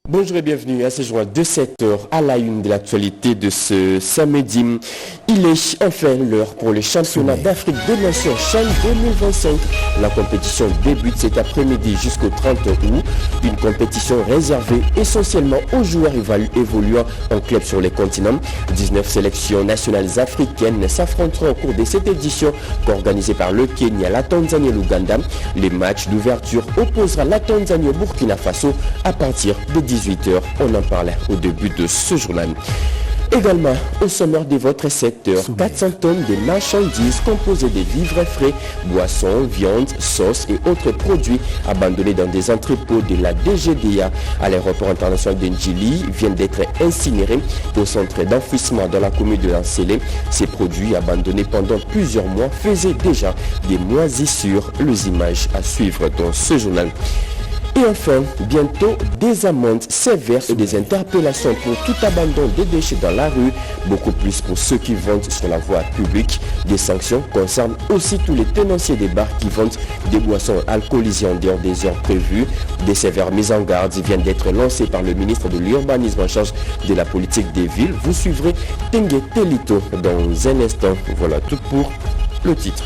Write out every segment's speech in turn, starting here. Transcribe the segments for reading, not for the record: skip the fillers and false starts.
Bonjour et bienvenue à ce journal de 7h à la une de l'actualité de ce samedi. Il est enfin l'heure pour le championnat d'Afrique des Nations CHAN 2025. La compétition débute cet après-midi jusqu'au 30 août. Une compétition réservée essentiellement aux joueurs évoluant en club sur les continents. 19 sélections nationales africaines s'affronteront au cours de cette édition organisée par le Kenya, la Tanzanie et l'Ouganda. Les matchs d'ouverture opposera la Tanzanie au Burkina Faso à partir de 18h. On en parlait au début de ce journal. Également, au sommaire de votre secteur, 400 tonnes de marchandises composées de vivres frais, boissons, viandes, sauces et autres produits abandonnés dans des entrepôts de la DGDA à l'aéroport international de Ndjili viennent d'être incinérés au centre d'enfouissement dans la commune de Lancélé. Ces produits abandonnés pendant plusieurs mois faisaient déjà des moisissures. Les images à suivre dans ce journal. Et enfin, bientôt des amendes sévères et des interpellations pour tout abandon de déchets dans la rue, beaucoup plus pour ceux qui vendent sur la voie publique. Des sanctions concernent aussi tous les tenanciers des bars qui vendent des boissons alcoolisées en dehors des heures prévues. Des sévères mises en garde viennent d'être lancées par le ministre de l'Urbanisme en charge de la politique des villes. Vous suivrez Tengue Telito dans un instant. Voilà tout pour le titre.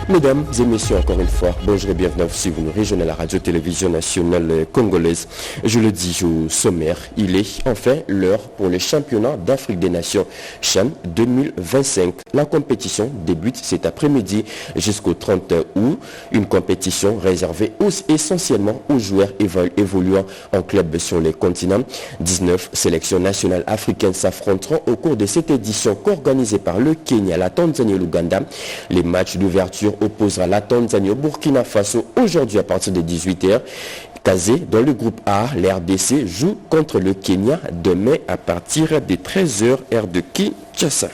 Mesdames et messieurs, encore une fois, bonjour et bienvenue si vous nous rejoignez à la radio-télévision nationale congolaise. Je le dis au sommaire, il est enfin l'heure pour le championnat d'Afrique des Nations CHAN 2025. La compétition débute cet après-midi jusqu'au 30 août. Une compétition réservée essentiellement aux joueurs évoluant en club sur les continents. 19 sélections nationales africaines s'affronteront au cours de cette édition organisée par le Kenya, la Tanzanie et l'Ouganda. Les matchs d'ouverture opposera la Tanzanie au Burkina Faso aujourd'hui à partir de 18h. Casé, dans le groupe A, l'RDC joue contre le Kenya demain à partir de 13h heure de Kinshasa.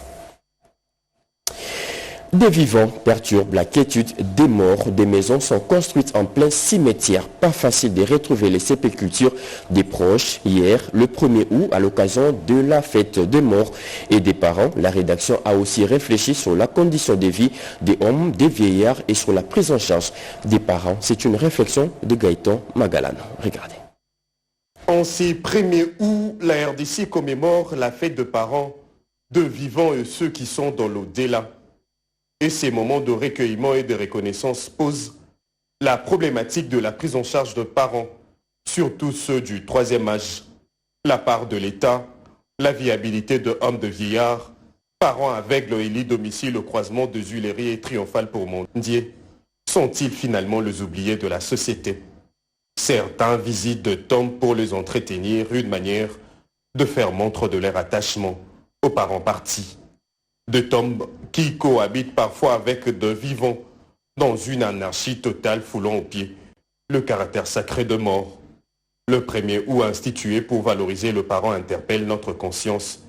Des vivants perturbent la quiétude des morts. Des maisons sont construites en plein cimetière. Pas facile de retrouver les sépultures des proches. Hier, le 1er août, à l'occasion de la fête des morts et des parents, la rédaction a aussi réfléchi sur la condition de vie des hommes, des vieillards et sur la prise en charge des parents. C'est une réflexion de Gaëtan Magalano. Regardez. En ces 1er août, la RDC commémore la fête de parents, de vivants et ceux qui sont dans l'au-delà. Et ces moments de recueillement et de reconnaissance posent la problématique de la prise en charge de parents, surtout ceux du troisième âge, la part de l'État, la viabilité de hommes de vieillards, parents aveugles et lits domicile au croisement de Tuileries et Triomphal pour Mondier, sont-ils finalement les oubliés de la société? Certains visitent de tombes pour les entretenir, une manière de faire montre de leur attachement aux parents partis. De tombes qui cohabitent parfois avec de vivants dans une anarchie totale foulant aux pieds le caractère sacré de mort. Le 1er août institué pour valoriser le parent interpelle notre conscience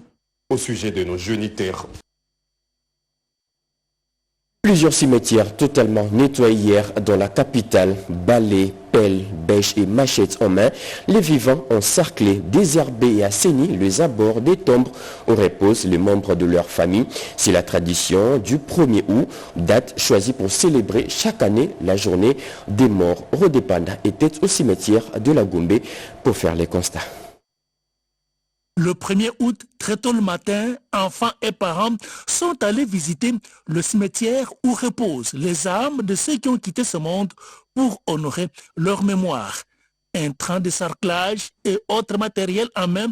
au sujet de nos géniteurs. Plusieurs cimetières totalement nettoyés hier dans la capitale, balais, pelles, bêches et machettes en main. Les vivants ont cerclé, désherbé et assaini les abords des tombes où reposent les membres de leur famille. C'est la tradition du 1er août, date choisie pour célébrer chaque année la journée des morts. Rodépanda était au cimetière de la Gombe pour faire les constats. Le 1er août, très tôt le matin, enfants et parents sont allés visiter le cimetière où reposent les âmes de ceux qui ont quitté ce monde pour honorer leur mémoire. Un train de sarclage et autres matériels en main,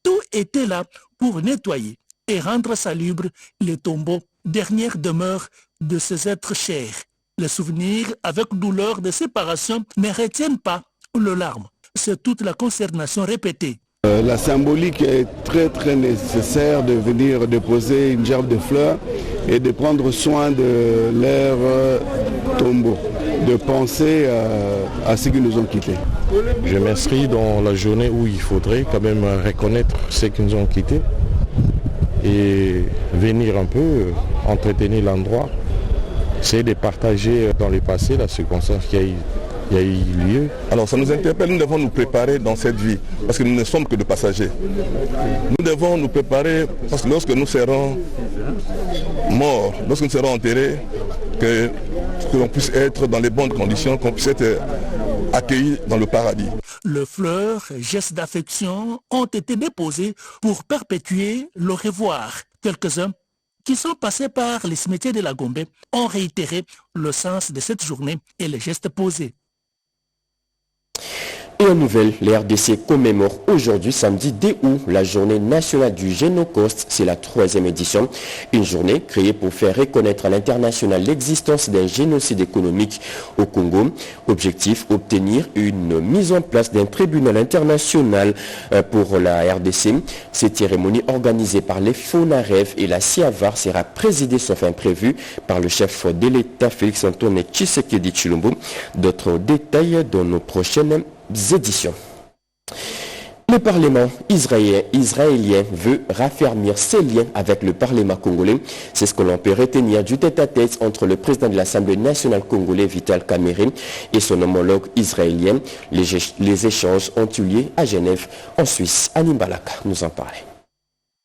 tout était là pour nettoyer et rendre salubres les tombeaux, dernière demeure de ces êtres chers. Les souvenirs avec douleur de séparation ne retiennent pas le larme. C'est toute la consternation répétée. La symbolique est très nécessaire de venir déposer une gerbe de fleurs et de prendre soin de leur tombeau, de penser à ceux qui nous ont quittés. Je m'inscris dans la journée où il faudrait quand même reconnaître ceux qui nous ont quittés et venir un peu entretenir l'endroit, essayer de partager dans le passé la circonstance qui a eu lieu. Alors ça nous interpelle, nous devons nous préparer dans cette vie, parce que nous ne sommes que de passagers. Nous devons nous préparer, parce que lorsque nous serons morts, lorsque nous serons enterrés, que l'on puisse être dans les bonnes conditions, qu'on puisse être accueillis dans le paradis. Les fleurs, gestes d'affection ont été déposés pour perpétuer le revoir. Quelques-uns qui sont passés par les cimetières de la Gombe ont réitéré le sens de cette journée et les gestes posés. Et en nouvelle, les RDC commémore aujourd'hui, samedi 2 août, la journée nationale du Génocauste. C'est la 3e édition. Une journée créée pour faire reconnaître à l'international l'existence d'un génocide économique au Congo. Objectif, obtenir une mise en place d'un tribunal international pour la RDC. Cette cérémonie organisée par les FONAREV et la CIAVAR sera présidée sauf imprévu par le chef de l'État Félix Antoine Tshisekedi Tshilombo. D'autres détails dans nos prochaines éditions. Le Parlement israélien veut raffermir ses liens avec le Parlement congolais. C'est ce que l'on peut retenir du tête-à-tête entre le président de l'Assemblée nationale congolais, Vital Kamerhe, et son homologue israélien. Les échanges ont eu lieu à Genève, en Suisse. Annie Balaka nous en parlait.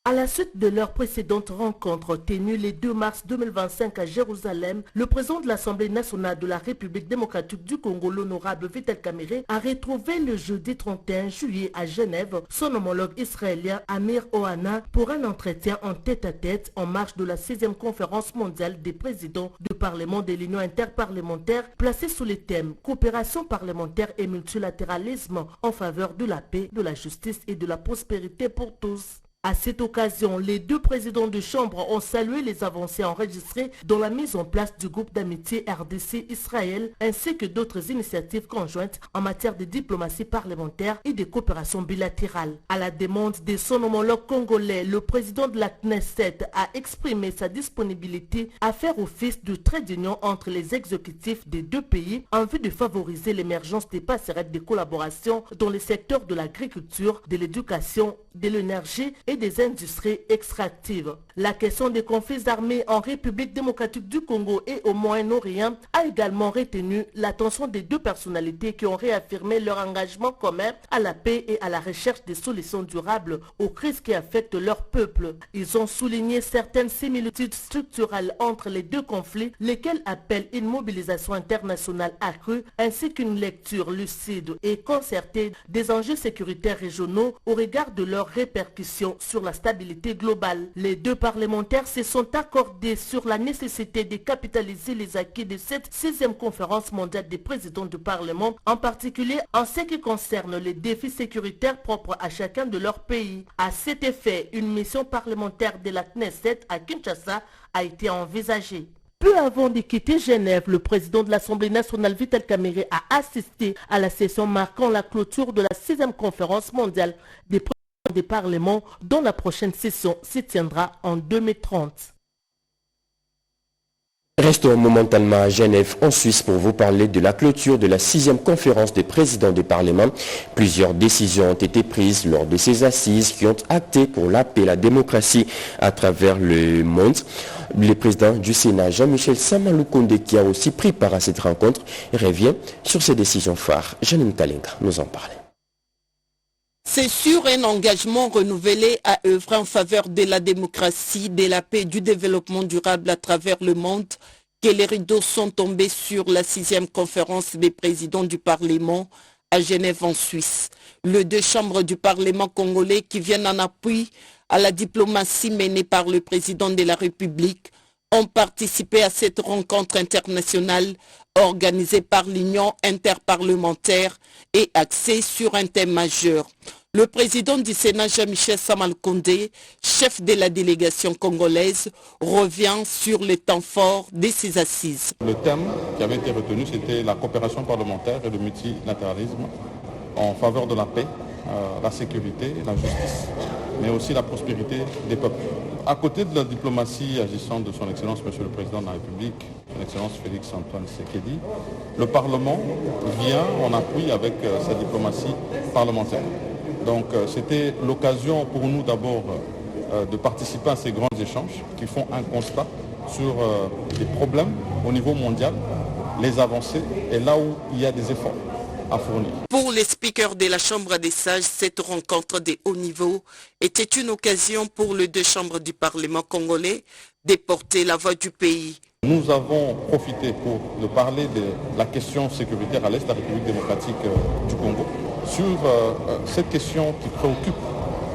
À la suite de leur précédente rencontre tenue le 2 mars 2025 à Jérusalem, le président de l'Assemblée nationale de la République démocratique du Congo, l'honorable Vital Kamerhe, a retrouvé le jeudi 31 juillet à Genève son homologue israélien Amir Ohana pour un entretien en tête-à-tête en marge de la 6e conférence mondiale des présidents du Parlement de l'Union interparlementaire placée sous les thèmes coopération parlementaire et multilatéralisme en faveur de la paix, de la justice et de la prospérité pour tous. À cette occasion, les deux présidents de chambre ont salué les avancées enregistrées dans la mise en place du groupe d'amitié RDC-Israël ainsi que d'autres initiatives conjointes en matière de diplomatie parlementaire et de coopération bilatérale. À la demande de son homologue congolais, le président de la Knesset a exprimé sa disponibilité à faire office de trait d'union entre les exécutifs des deux pays en vue de favoriser l'émergence des passerelles de collaboration dans les secteurs de l'agriculture, de l'éducation, de l'énergie et des industries extractives. La question des conflits armés en République démocratique du Congo et au Moyen-Orient a également retenu l'attention des deux personnalités qui ont réaffirmé leur engagement commun à la paix et à la recherche des solutions durables aux crises qui affectent leur peuple. Ils ont souligné certaines similitudes structurelles entre les deux conflits, lesquels appellent une mobilisation internationale accrue ainsi qu'une lecture lucide et concertée des enjeux sécuritaires régionaux au regard de leurs répercussions sur la stabilité globale. Les deux parlementaires se sont accordés sur la nécessité de capitaliser les acquis de cette 6e conférence mondiale des présidents du Parlement, en particulier en ce qui concerne les défis sécuritaires propres à chacun de leurs pays. À cet effet, une mission parlementaire de la Knesset à Kinshasa a été envisagée. Peu avant de quitter Genève, le président de l'Assemblée nationale Vital Kamerhe a assisté à la session marquant la clôture de la 6e conférence mondiale des présidents des parlements dont la prochaine session se tiendra en 2030. Restons momentanément à Genève, en Suisse, pour vous parler de la clôture de la 6e conférence des présidents des parlements. Plusieurs décisions ont été prises lors de ces assises qui ont acté pour la paix et la démocratie à travers le monde. Le président du Sénat, Jean-Michel Samaloukonde, qui a aussi pris part à cette rencontre, revient sur ces décisions phares. Janine Talenga nous en parle. C'est sur un engagement renouvelé à œuvrer en faveur de la démocratie, de la paix et du développement durable à travers le monde que les rideaux sont tombés sur la 6e conférence des présidents du Parlement à Genève en Suisse. Les deux chambres du Parlement congolais qui viennent en appui à la diplomatie menée par le président de la République ont participé à cette rencontre internationale organisée par l'Union interparlementaire et axée sur un thème majeur. Le président du Sénat, Jean-Michel Samaloukonde, chef de la délégation congolaise, revient sur le temps fort de ces assises. Le thème qui avait été retenu, c'était la coopération parlementaire et le multilatéralisme en faveur de la paix, la sécurité, la justice, mais aussi la prospérité des peuples. À côté de la diplomatie agissant de son Excellence, Monsieur le Président de la République, son Excellence Félix Antoine Tshisekedi, le Parlement vient en appui avec sa diplomatie parlementaire. Donc c'était l'occasion pour nous d'abord de participer à ces grands échanges qui font un constat sur les problèmes au niveau mondial, les avancées et là où il y a des efforts à fournir. Pour les speakers de la Chambre des sages, cette rencontre de haut niveau était une occasion pour les deux chambres du Parlement congolais de porter la voix du pays Nous avons profité de parler de la question sécuritaire à l'est de la République démocratique du Congo. Sur cette question qui préoccupe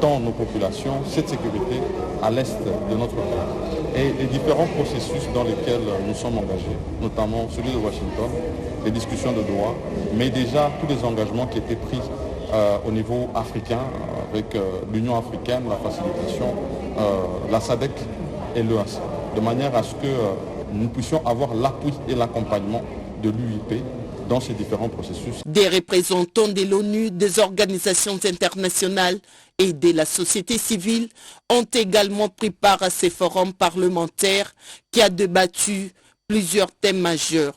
tant nos populations, cette sécurité à l'est de notre pays. Et les différents processus dans lesquels nous sommes engagés, notamment celui de Washington, les discussions de Doha, mais déjà tous les engagements qui étaient pris au niveau africain, avec l'Union africaine, la facilitation, la SADC et l'EAC, de manière à ce que nous puissions avoir l'appui et l'accompagnement de l'UIP dans ces différents processus. Des représentants de l'ONU, des organisations internationales et de la société civile ont également pris part à ces forums parlementaires qui a débattu plusieurs thèmes majeurs.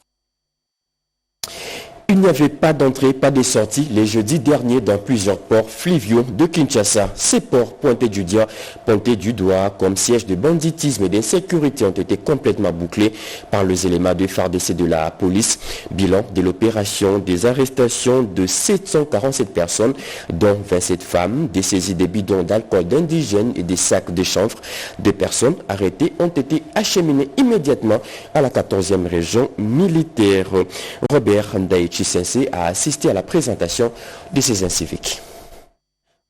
Il n'y avait pas d'entrée, pas de sortie les jeudis derniers dans plusieurs ports fluviaux de Kinshasa. Ces ports pointés du doigt comme siège de banditisme et d'insécurité ont été complètement bouclés par les éléments de FARDC de la police. Bilan de l'opération, des arrestations de 747 personnes, dont 27 femmes, des saisies de bidons d'alcool d'indigènes et des sacs de chanvre. Des personnes arrêtées ont été acheminées immédiatement à la 14e région militaire. Robert Ndaï Sensei a assisté à la présentation de ces inciviques.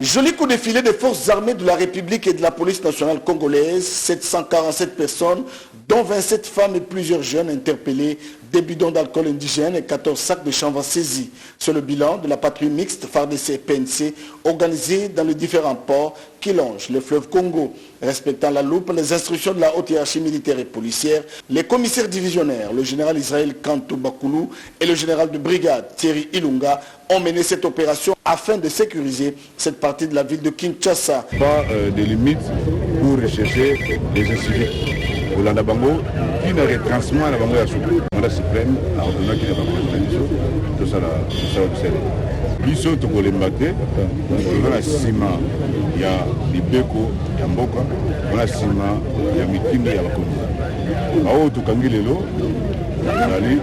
Joli coup de filet des forces armées de la République et de la police nationale congolaise, 747 personnes, dont 27 femmes et plusieurs jeunes interpellés, des bidons d'alcool indigène et 14 sacs de chanvre saisis. C'est le bilan de la patrouille mixte FARDC-PNC organisée dans les différents ports qui longent le fleuve Congo. Respectant la loupe les instructions de la haute hiérarchie militaire et policière, les commissaires divisionnaires, le général Israël Kantou Bakoulou et le général de brigade Thierry Ilunga ont mené cette opération afin de sécuriser cette partie de la ville de Kinshasa. Pas de limite pour rechercher les inciviques. Olanda Bango, qui ne retransmet la Bango à Soukou. Mandat suprême, a ordonné qu'il n'y a pas de tout ça là. Biso to kolembate, on a sima, il y a Libeko, il y a Mboka, on a sima, il y a Mikini, il y a Bakondi. Aho to kangilelo, ali,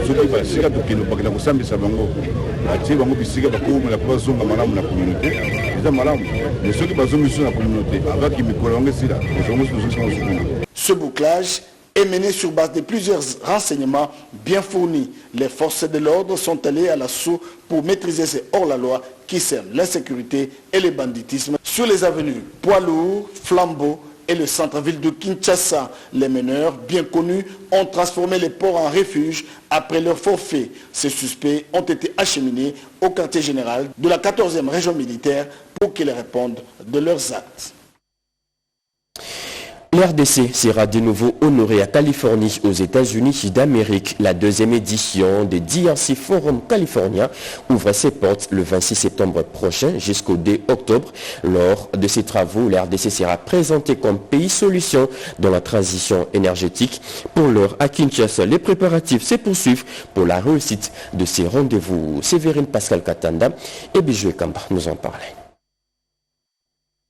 soki basika to kino bakina kusambisa bango. Atie bango bisika bakoma la kwa zonga malamu na communauté. Eza malamu. Mais soki bazonga sur la communauté, avec mikolo ngé sila, bazonga sur la communauté. Ce bouclage est mené sur base de plusieurs renseignements bien fournis. Les forces de l'ordre sont allées à l'assaut pour maîtriser ces hors-la-loi qui sèment l'insécurité et le banditisme sur les avenues Poids Lourds, Flambeau et le centre-ville de Kinshasa. Les meneurs, bien connus, ont transformé les ports en refuge après leur forfait. Ces suspects ont été acheminés au quartier général de la 14e région militaire pour qu'ils répondent de leurs actes. L'RDC sera de nouveau honoré à Californie, aux États-Unis d'Amérique. La deuxième édition des DRC Forum California ouvre ses portes le 26 septembre prochain jusqu'au 2 octobre. Lors de ces travaux, l'RDC sera présenté comme pays solution dans la transition énergétique. Pour l'heure, à Kinshasa, les préparatifs se poursuivent pour la réussite de ces rendez-vous. Séverine Pascal Katanda et Bijoué Kamba nous en parlaient.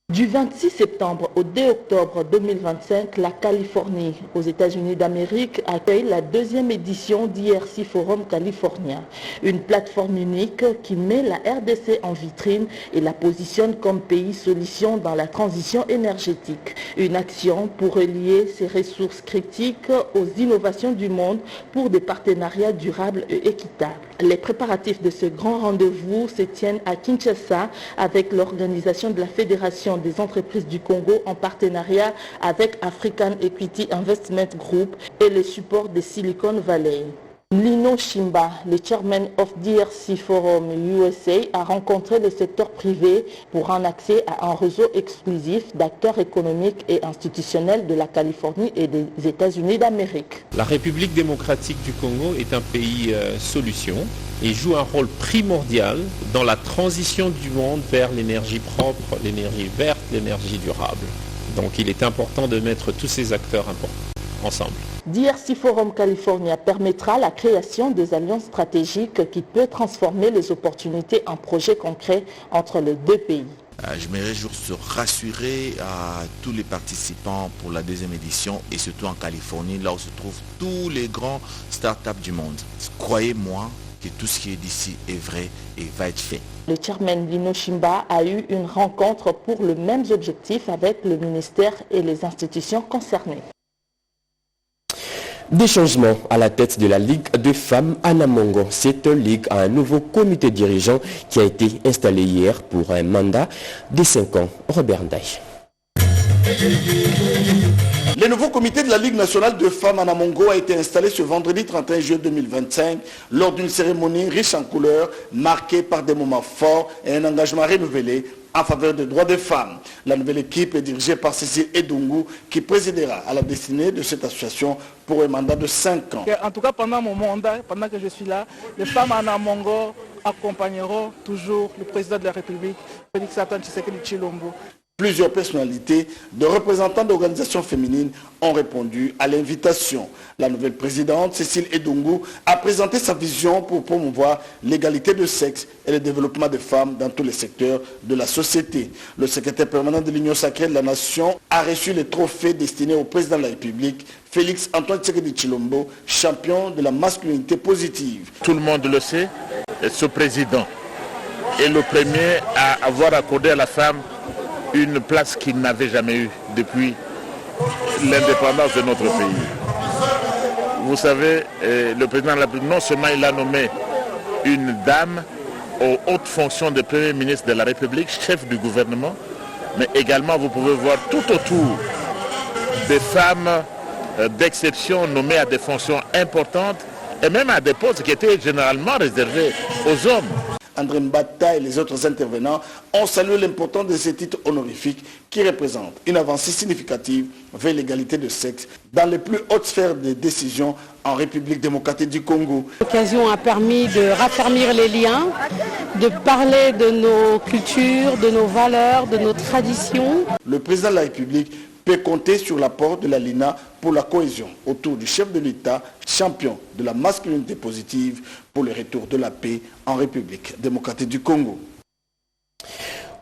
Du 26 septembre au 2 octobre 2025, la Californie, aux États-Unis d'Amérique, accueille la deuxième édition d'IRC Forum California, une plateforme unique qui met la RDC en vitrine et la positionne comme pays solution dans la transition énergétique. Une action pour relier ces ressources critiques aux innovations du monde pour des partenariats durables et équitables. Les préparatifs de ce grand rendez-vous se tiennent à Kinshasa avec l'organisation de la Fédération des entreprises du Congo en partenariat avec African Equity Investment Group et le support de Silicon Valley. Lino Shimba, le chairman of DRC Forum USA, a rencontré le secteur privé pour un accès à un réseau exclusif d'acteurs économiques et institutionnels de la Californie et des États-Unis d'Amérique. La République démocratique du Congo est un pays solution et joue un rôle primordial dans la transition du monde vers l'énergie propre, l'énergie verte, l'énergie durable. Donc il est important de mettre tous ces acteurs ensemble. DRC Forum California permettra la création des alliances stratégiques qui peuvent transformer les opportunités en projets concrets entre les deux pays. Je me réjouis de rassurer à tous les participants pour la deuxième édition et surtout en Californie, là où se trouvent tous les grands startups du monde. Croyez-moi que tout ce qui est d'ici est vrai et va être fait. Le chairman Lino Shimba a eu une rencontre pour les mêmes objectifs avec le ministère et les institutions concernées. Des changements à la tête de la Ligue de femmes Anamongo. Cette ligue a un nouveau comité dirigeant qui a été installé hier pour un mandat de 5 ans. Robert Ndaye. Le nouveau comité de la Ligue nationale de femmes Anamongo a été installé ce vendredi 31 juillet 2025 lors d'une cérémonie riche en couleurs, marquée par des moments forts et un engagement renouvelé en faveur des droits des femmes. La nouvelle équipe est dirigée par Cécile Edungu qui présidera à la destinée de cette association pour un mandat de 5 ans. En tout cas, pendant mon mandat, pendant que je suis là, les femmes Anamongo accompagneront toujours le président de la République, Félix Antoine Tshisekedi Tshilombo. Plusieurs personnalités de représentants d'organisations féminines ont répondu à l'invitation. La nouvelle présidente, Cécile Edungu, a présenté sa vision pour promouvoir l'égalité de sexe et le développement des femmes dans tous les secteurs de la société. Le secrétaire permanent de l'Union sacrée de la Nation a reçu les trophées destinés au président de la République, Félix Antoine Tshisekedi Tshilombo, champion de la masculinité positive. Tout le monde le sait, ce président est le premier à avoir accordé à la femme une place qu'il n'avait jamais eue depuis l'indépendance de notre pays. Vous savez, le président de la République, non seulement il a nommé une dame aux hautes fonctions de Premier ministre de la République, chef du gouvernement, mais également vous pouvez voir tout autour des femmes d'exception nommées à des fonctions importantes et même à des postes qui étaient généralement réservés aux hommes. André Mbata et les autres intervenants ont salué l'importance de ces titres honorifiques qui représentent une avancée significative vers l'égalité de sexe dans les plus hautes sphères de décision en République démocratique du Congo. L'occasion a permis de raffermir les liens, de parler de nos cultures, de nos valeurs, de nos traditions. Le président de la République peut compter sur l'apport de la LINA pour la cohésion autour du chef de l'État, champion de la masculinité positive pour le retour de la paix en République démocratique du Congo.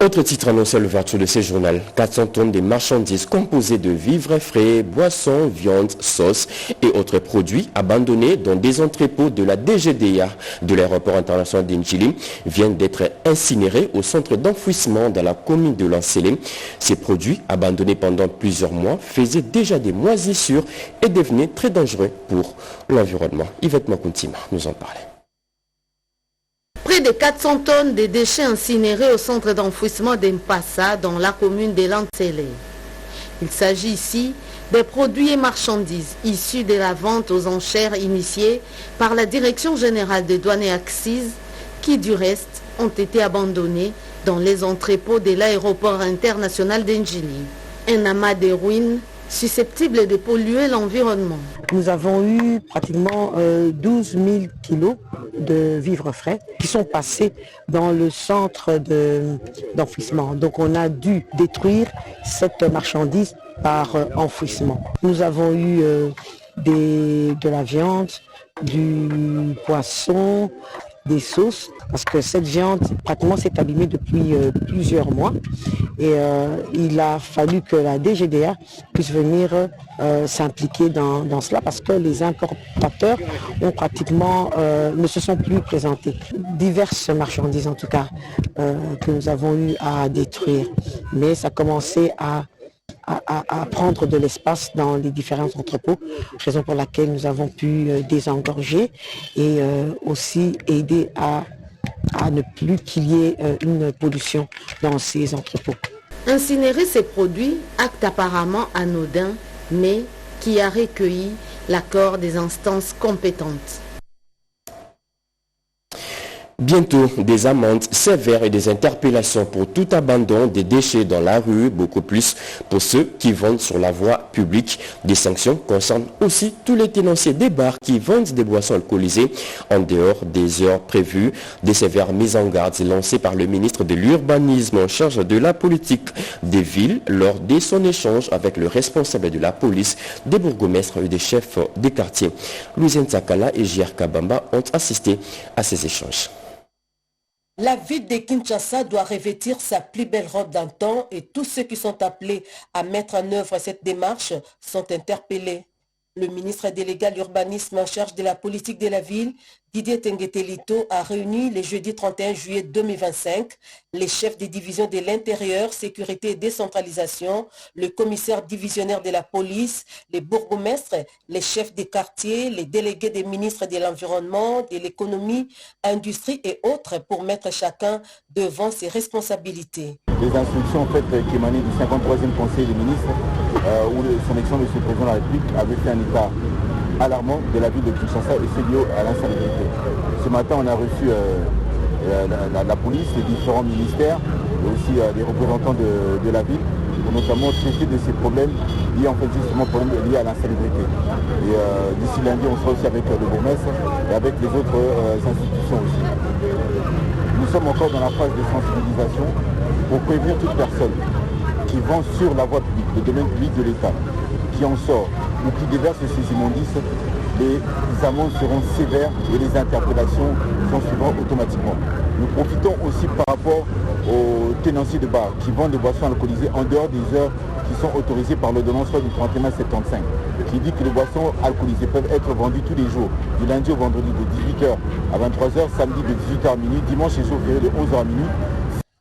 Autre titre annoncé à l'ouverture de ce journal, 400 tonnes de marchandises composées de vivres frais, boissons, viandes, sauces et autres produits abandonnés dans des entrepôts de la DGDA de l'aéroport international d'Indjili viennent d'être incinérés au centre d'enfouissement dans la commune de Lansele. Ces produits, abandonnés pendant plusieurs mois, faisaient déjà des moisissures et devenaient très dangereux pour l'environnement. Yvette Makuntima nous en parlait. Près de 400 tonnes de déchets incinérés au centre d'enfouissement d'Empassa dans la commune de Lansele. Il s'agit ici des produits et marchandises issus de la vente aux enchères initiée par la Direction générale des douanes et accises qui du reste ont été abandonnés dans les entrepôts de l'aéroport international d'Indjili. Un amas de ruines susceptible de polluer l'environnement. Nous avons eu pratiquement 12 000 kilos de vivres frais qui sont passés dans le centre d'enfouissement. Donc on a dû détruire cette marchandise par enfouissement. Nous avons eu de la viande, du poisson, des sauces, parce que cette viande pratiquement s'est abîmée depuis plusieurs mois et il a fallu que la DGDA puisse venir s'impliquer dans cela parce que les importateurs ont pratiquement ne se sont plus présentés. Diverses marchandises en tout cas que nous avons eu à détruire, mais ça commençait à prendre de l'espace dans les différents entrepôts, raison pour laquelle nous avons pu désengorger et aussi aider à ne plus qu'il y ait une pollution dans ces entrepôts. Incinérer ces produits, acte apparemment anodin, mais qui a recueilli l'accord des instances compétentes. Bientôt, des amendes sévères et des interpellations pour tout abandon des déchets dans la rue, beaucoup plus pour ceux qui vendent sur la voie publique. Des sanctions concernent aussi tous les tenanciers des bars qui vendent des boissons alcoolisées en dehors des heures prévues. Des sévères mises en garde lancées par le ministre de l'Urbanisme en charge de la politique des villes lors de son échange avec le responsable de la police, des bourgmestres et des chefs des quartiers. Louisiane Sakala et J.R. Kabamba ont assisté à ces échanges. La ville de Kinshasa doit revêtir sa plus belle robe d'antan et tous ceux qui sont appelés à mettre en œuvre cette démarche sont interpellés. Le ministre délégué à l'urbanisme en charge de la politique de la ville, Didier Tengetelito, a réuni le jeudi 31 juillet 2025 les chefs des divisions de l'intérieur, sécurité et décentralisation, le commissaire divisionnaire de la police, les bourgmestres, les chefs des quartiers, les délégués des ministres de l'environnement, de l'économie, industrie et autres pour mettre chacun devant ses responsabilités. Les instructions en fait, qui émanaient du 53e Conseil des ministres, où son excellence M. le Président de la République avait fait un état alarmant de la ville de Kinshasa et c'est lié à l'insalubrité. Ce matin, on a reçu la police, les différents ministères, et aussi les représentants de la ville, pour notamment traiter de ces problèmes liés en fait justement problèmes liés à l'insalubrité. Et d'ici lundi, on sera aussi avec le bourgmestre et avec les autres institutions aussi. Nous sommes encore dans la phase de sensibilisation pour prévenir toute personne qui vend sur la voie publique, le domaine public de l'État, qui en sort ou qui déverse ces immondices, les amendes seront sévères et les interpellations s'en suivront automatiquement. Nous profitons aussi par rapport aux tenanciers de bar qui vendent des boissons alcoolisées en dehors des heures qui sont autorisées par l'ordonnance du 31 mars 75, qui dit que les boissons alcoolisées peuvent être vendues tous les jours, du lundi au vendredi de 18h à 23h, samedi de 18h à minuit, dimanche et jour férié de 11h à minuit.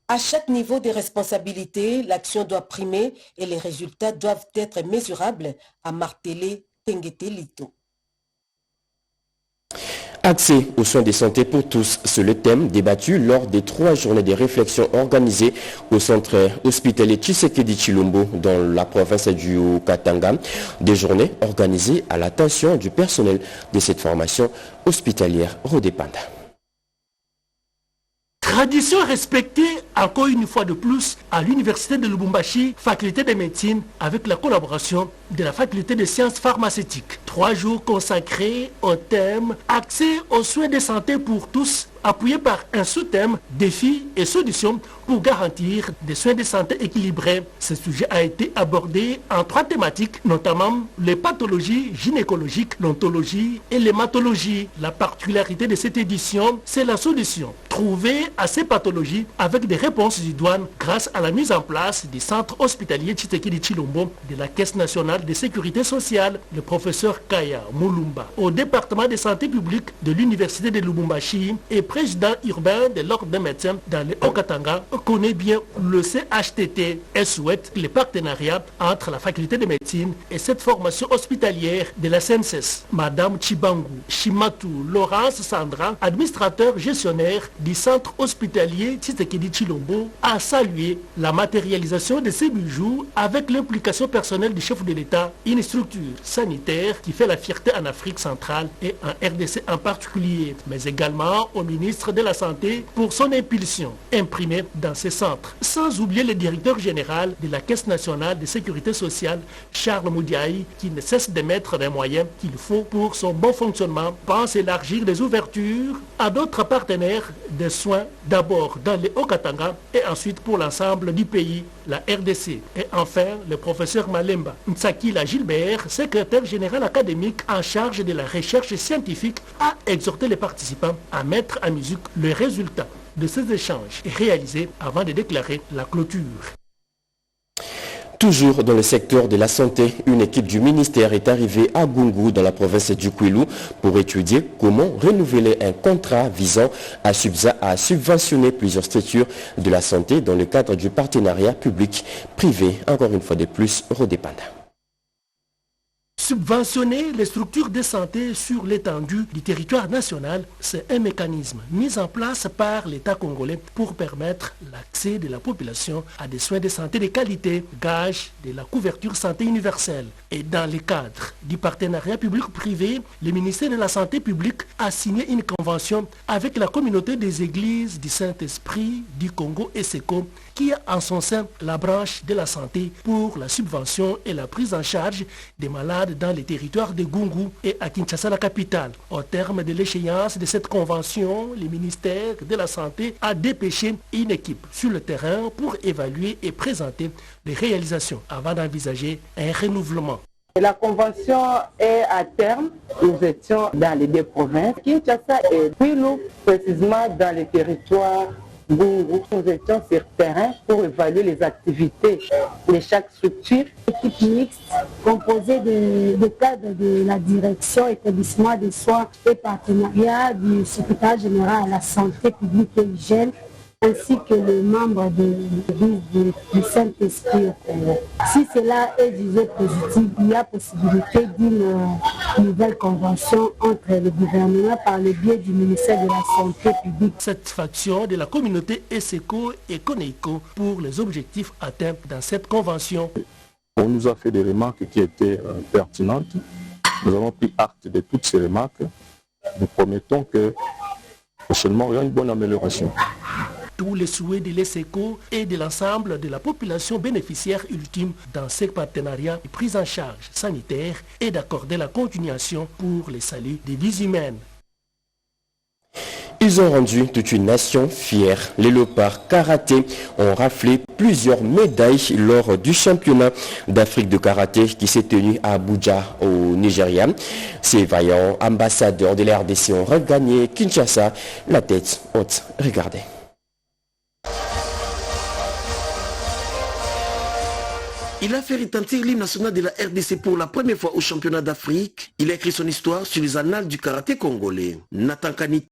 À chaque niveau de responsabilité, l'action doit primer et les résultats doivent être mesurables, a martelé Tengetelito. Accès aux soins de santé pour tous, c'est le thème débattu lors des 3 journées de réflexion organisées au centre hospitalier Tshisekedi Tshilombo dans la province du Haut-Katanga. Des journées organisées à l'attention du personnel de cette formation hospitalière Rodépanda. Tradition respectée encore une fois de plus à l'université de Lubumbashi, faculté de médecine, avec la collaboration de la faculté de sciences pharmaceutiques. 3 jours consacrés au thème accès aux soins de santé pour tous, appuyé par un sous-thème défis et solutions pour garantir des soins de santé équilibrés. Ce sujet a été abordé en 3 thématiques, notamment les pathologies gynécologiques, l'ontologie et l'hématologie. La particularité de cette édition, c'est la solution trouvée à ces pathologies avec des réponses idoines grâce à la mise en place du centre hospitalier Tshisekedi Tshilombo de la Caisse nationale de sécurité sociale, le professeur Kaya Mulumba, au département de santé publique de l'université de Lubumbashi et président urbain de l'ordre des médecins dans le Haut-Katanga, connaît bien le CHTT et souhaite les partenariats entre la faculté de médecine et cette formation hospitalière de la CNSS. Madame Chibangu Shimatu Laurence Sandra, administrateur gestionnaire du centre hospitalier Tshisekedi Tshilombo, a salué la matérialisation de ces bijoux avec l'implication personnelle du chef de l'État, une structure sanitaire qui fait la fierté en Afrique centrale et en RDC en particulier, mais également au ministre de la Santé pour son impulsion imprimée dans ces centres. Sans oublier le directeur général de la Caisse nationale de sécurité sociale, Charles Moudiaï, qui ne cesse de mettre les moyens qu'il faut pour son bon fonctionnement, pense élargir les ouvertures à d'autres partenaires de soins, d'abord dans le Haut-Katanga et ensuite pour l'ensemble du pays, la RDC. Et enfin, le professeur Malemba Ntsakila Gilbert, secrétaire général académique en charge de la recherche scientifique, a exhorté les participants à mettre en musique le résultat de ces échanges réalisés avant de déclarer la clôture. Toujours dans le secteur de la santé, une équipe du ministère est arrivée à Gungu dans la province du Kwilu pour étudier comment renouveler un contrat visant à subventionner plusieurs structures de la santé dans le cadre du partenariat public-privé. Encore une fois de plus, Rodépanda. Subventionner les structures de santé sur l'étendue du territoire national, c'est un mécanisme mis en place par l'État congolais pour permettre l'accès de la population à des soins de santé de qualité, gage de la couverture santé universelle. Et dans le cadre du partenariat public-privé, le ministère de la Santé publique a signé une convention avec la communauté des églises du Saint-Esprit du Congo ESECO, qui a en son sein la branche de la santé pour la subvention et la prise en charge des malades dans les territoires de Gungu et à Kinshasa, la capitale. Au terme de l'échéance de cette convention, le ministère de la Santé a dépêché une équipe sur le terrain pour évaluer et présenter les réalisations avant d'envisager un renouvellement. La convention est à terme. Nous étions dans les 2 provinces, Kinshasa et Kwilu, précisément dans les territoires Nous étions sur terrain pour évaluer les activités de chaque structure. Équipe mixte composée de cadres de la direction établissement des soins et partenariat du secrétaire général à la santé publique et hygiène, ainsi que les membres de l'église du Saint-Esprit au Congo. Si cela est jugé positif, il y a possibilité d'une nouvelle convention entre le gouvernement par le biais du ministère de la Santé publique. Satisfaction de la communauté ESECO et CONEICO pour les objectifs atteints dans cette convention. On nous a fait des remarques qui étaient pertinentes. Nous avons pris acte de toutes ces remarques. Nous promettons que prochainement il y aura une bonne amélioration. Tous les souhaits de l'ESECO et de l'ensemble de la population bénéficiaire ultime dans ces partenariats de prise en charge sanitaire et d'accorder la continuation pour le salut des vies humaines. Ils ont rendu toute une nation fière. Les léopards karaté ont raflé plusieurs médailles lors du championnat d'Afrique de karaté qui s'est tenu à Abuja au Nigeria. Ces vaillants ambassadeurs de la RDC ont regagné Kinshasa la tête haute. Regardez. Il a fait retentir l'hymne national de la RDC pour la première fois au championnat d'Afrique. Il a écrit son histoire sur les annales du karaté congolais. Nathan Kanit